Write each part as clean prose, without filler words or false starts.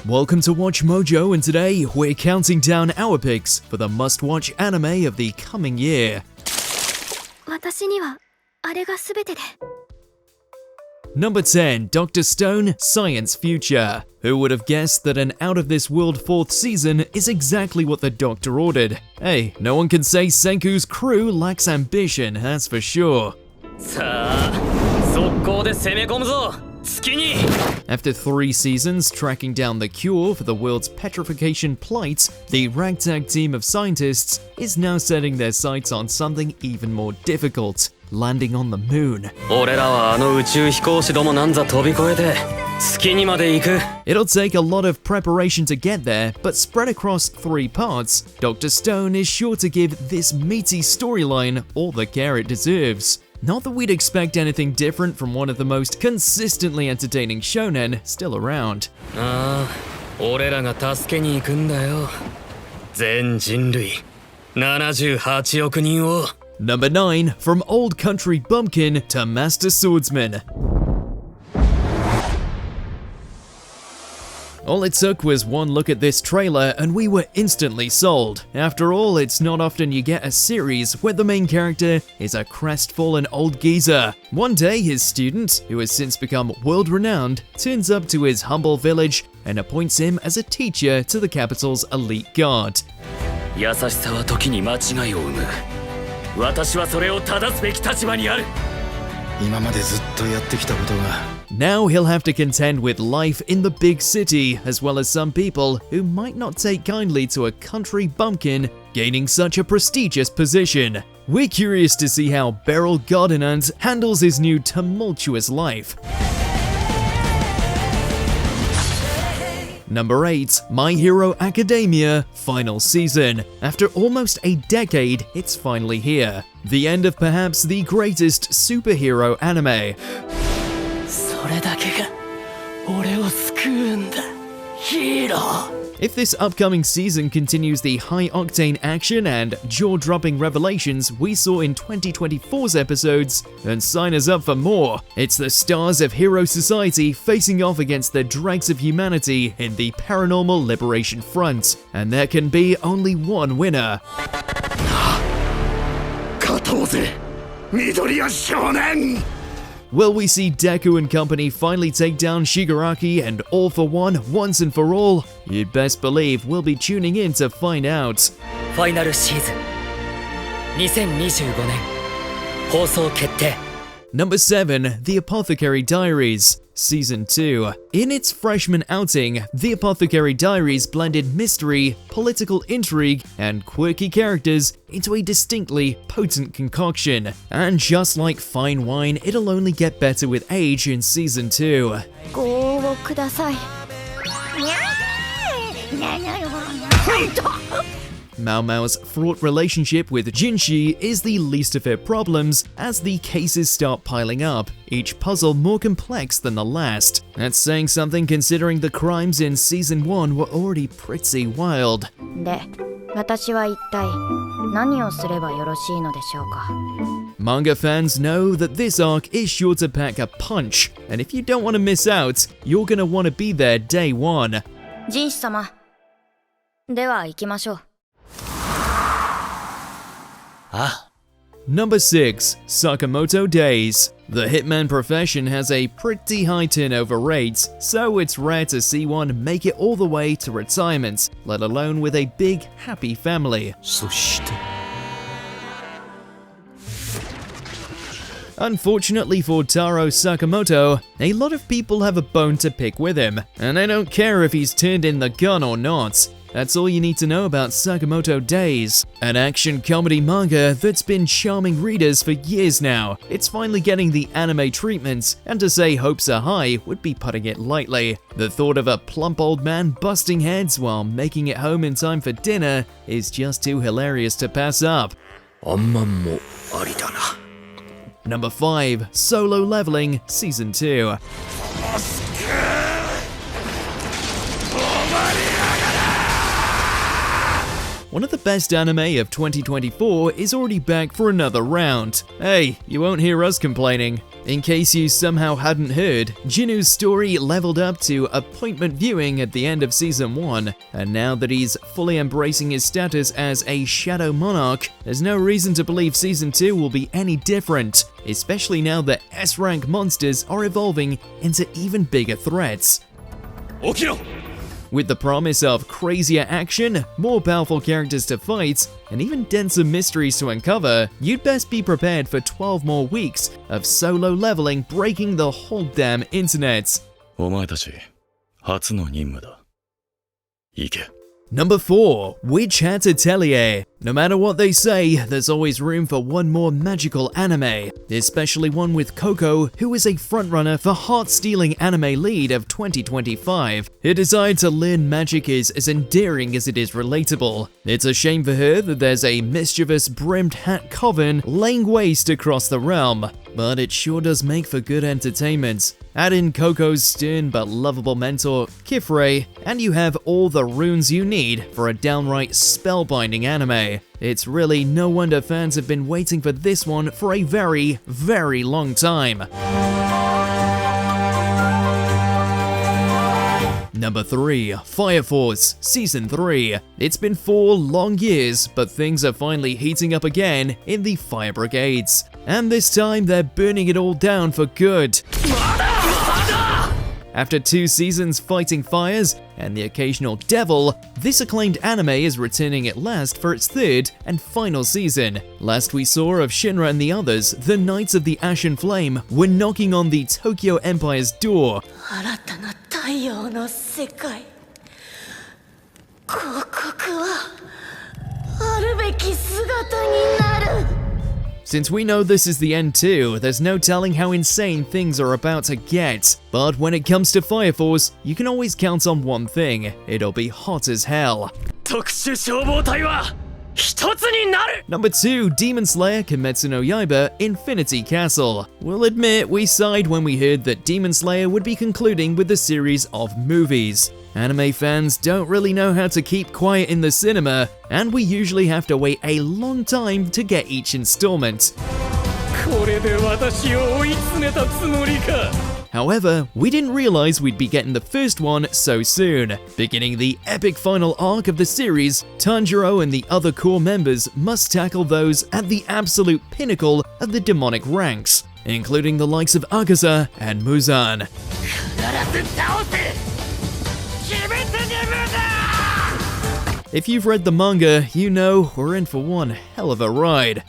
Welcome to WatchMojo, and today we're counting down our picks for the must-watch anime of the coming year. 私にはあれが全てで。 Number 10, Dr. Stone, Science Future. Who would have guessed that an out-of-this-world 4th season is exactly what the Doctor ordered? Hey, no one can say Senku's crew lacks ambition, that's for sure. さあ、速攻で攻め込むぞ。 After 3 seasons tracking down the cure for the world's petrification plight, the ragtag team of scientists is now setting their sights on something even more difficult, landing on the moon. 俺らはあの宇宙飛行士どもなんざ飛び越えて月にまで行く。 It'll take a lot of preparation to get there, but spread across 3 parts, Dr. Stone is sure to give this meaty storyline all the care it deserves. Not that we'd expect anything different from one of the most consistently entertaining shonen still around. ああ、俺らが助けに行くんだよ。全人類78億人を。 Number 9, from old country bumpkin to master swordsman. All it took was one look at this trailer and we were instantly sold. After all, it's not often you get a series where the main character is a crestfallen old geezer. One day, his student, who has since become world-renowned, turns up to his humble village and appoints him as a teacher to the capital's elite guard. 優しさは時に間違いを生む。私はそれを正すべき立場にある。今までずっとやってきたことが。 Now he'll have to contend with life in the big city, as well as some people who might not take kindly to a country bumpkin gaining such a prestigious position. We're curious to see how Beryl Gardinant handles his new tumultuous life. Number 8, My Hero Academia, final season. After almost a decade, it's finally here. The end of perhaps the greatest superhero anime. それだけが俺を救うんだ、ヒーロー。 If this upcoming season continues the high-octane action and jaw-dropping revelations we saw in 2024's episodes, then sign us up for more. It's the stars of Hero Society facing off against the dregs of humanity in the Paranormal Liberation Front, and there can be only one winner. 勝とうぜ、緑谷少年! Will we see Deku and company finally take down Shigaraki and All for One once and for all? You'd best believe we'll be tuning in to find out. ファイナルシーズン2025年放送決定。 Number 7, The Apothecary Diaries, Season 2. In its freshman outing, The Apothecary Diaries blended mystery, political intrigue, and quirky characters into a distinctly potent concoction. And just like fine wine, it'll only get better with age in Season 2. ご応募ください。Mao Mao's fraught relationship with Jinshi is the least of her problems as the cases start piling up, each puzzle more complex than the last. That's saying something considering the crimes in Season 1 were already pretty wild. で、私は一体何をすればよろしいのでしょうか。 Manga fans know that this arc is sure to pack a punch, and if you don't want to miss out, you're gonna want to be there day one. ジンシ様、では行きましょう。 Number 6, Sakamoto Days. The hitman profession has a pretty high turnover rate, so it's rare to see one make it all the way to retirement, let alone with a big, happy family. そして Unfortunately for Taro Sakamoto, a lot of people have a bone to pick with him, and they don't care if he's turned in the gun or not. That's all you need to know about Sakamoto Days, an action comedy manga that's been charming readers for years now. It's finally getting the anime treatment, and to say hopes are high would be putting it lightly. The thought of a plump old man busting heads while making it home in time for dinner is just too hilarious to pass up. あんまんもありだな。 Number 5, Solo Leveling, Season 2. One of the best anime of 2024 is already back for another round. Hey, you won't hear us complaining. In case you somehow hadn't heard, Jinu's story leveled up to appointment viewing at the end of Season 1, and now that he's fully embracing his status as a Shadow Monarch, there's no reason to believe Season 2 will be any different, especially now that S-rank monsters are evolving into even bigger threats. With the promise of crazier action, more powerful characters to fight, and even denser mysteries to uncover, you'd best be prepared for 12 more weeks of solo leveling breaking the whole damn internet. お前たち、初の任務だ。行け。Number 4. Witch Hat Atelier. No matter what they say, there's always room for one more magical anime, especially one with Coco, who is a frontrunner for heart-stealing anime lead of 2025. Her desire to learn magic is as endearing as it is relatable. It's a shame for her that there's a mischievous brimmed hat coven laying waste across the realm, but it sure does make for good entertainment. Add in Coco's stern but lovable mentor, Kifre, and you have all the runes you need for a downright spellbinding anime. It's really no wonder fans have been waiting for this one for a very, very long time. Number 3. Fire Force Season 3. It's been 4 long years, but things are finally heating up again in the Fire Brigades. And this time they're burning it all down for good. After 2 seasons fighting fires and the occasional devil, this acclaimed anime is returning at last for its 3rd and final season. Last we saw of Shinra and the others, the Knights of the Ashen Flame were knocking on the Tokyo Empire's door. 新たな太陽の世界広告はあるべき姿になる Since we know this is the end too, there's no telling how insane things are about to get. But when it comes to Fire Force, you can always count on one thing: it'll be hot as hell. 特殊消防隊は一つになる Number 2. Demon Slayer Kimetsu no Yaiba Infinity Castle. We'll admit we sighed when we heard that Demon Slayer would be concluding with the series of movies. Anime fans don't really know how to keep quiet in the cinema, and we usually have to wait a long time to get each installment. これで私を追い詰めたつもりか However, we didn't realize we'd be getting the first one so soon. Beginning the epic final arc of the series, Tanjiro and the other core members must tackle those at the absolute pinnacle of the demonic ranks, including the likes of Akaza and Muzan. 必ず倒せ If you've read the manga, you know we're in for one hell of a ride.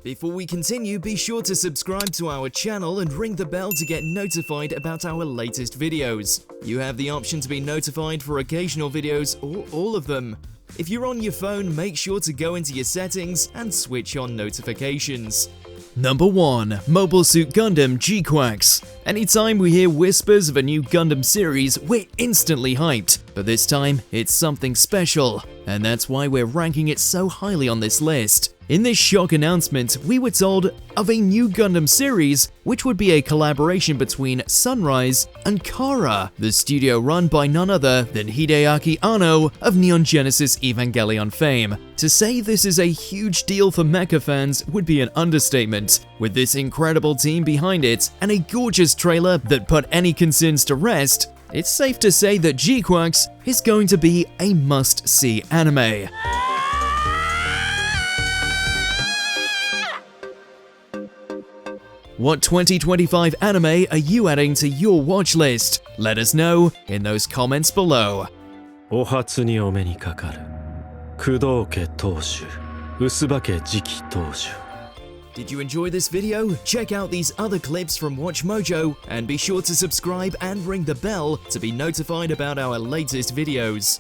Before we continue, be sure to subscribe to our channel and ring the bell to get notified about our latest videos. You have the option to be notified for occasional videos or all of them. If you're on your phone, make sure to go into your settings and switch on notifications. Number 1. Mobile Suit Gundam GQuuuuuX. Anytime we hear whispers of a new Gundam series, we're instantly hyped, but this time it's something special, and that's why we're ranking it so highly on this list. In this shock announcement, we were told of a new Gundam series, which would be a collaboration between Sunrise and Kara, the studio run by none other than Hideaki Anno of Neon Genesis Evangelion fame. To say this is a huge deal for mecha fans would be an understatement. With this incredible team behind it, and a gorgeous trailer that put any concerns to rest, it's safe to say that GQuuuuuX is going to be a must-see anime. What 2025 anime are you adding to your watch list? Let us know in those comments below. お初にお目にかかる工藤家当主薄葉家次期当主 Did you enjoy this video? Check out these other clips from WatchMojo and be sure to subscribe and ring the bell to be notified about our latest videos.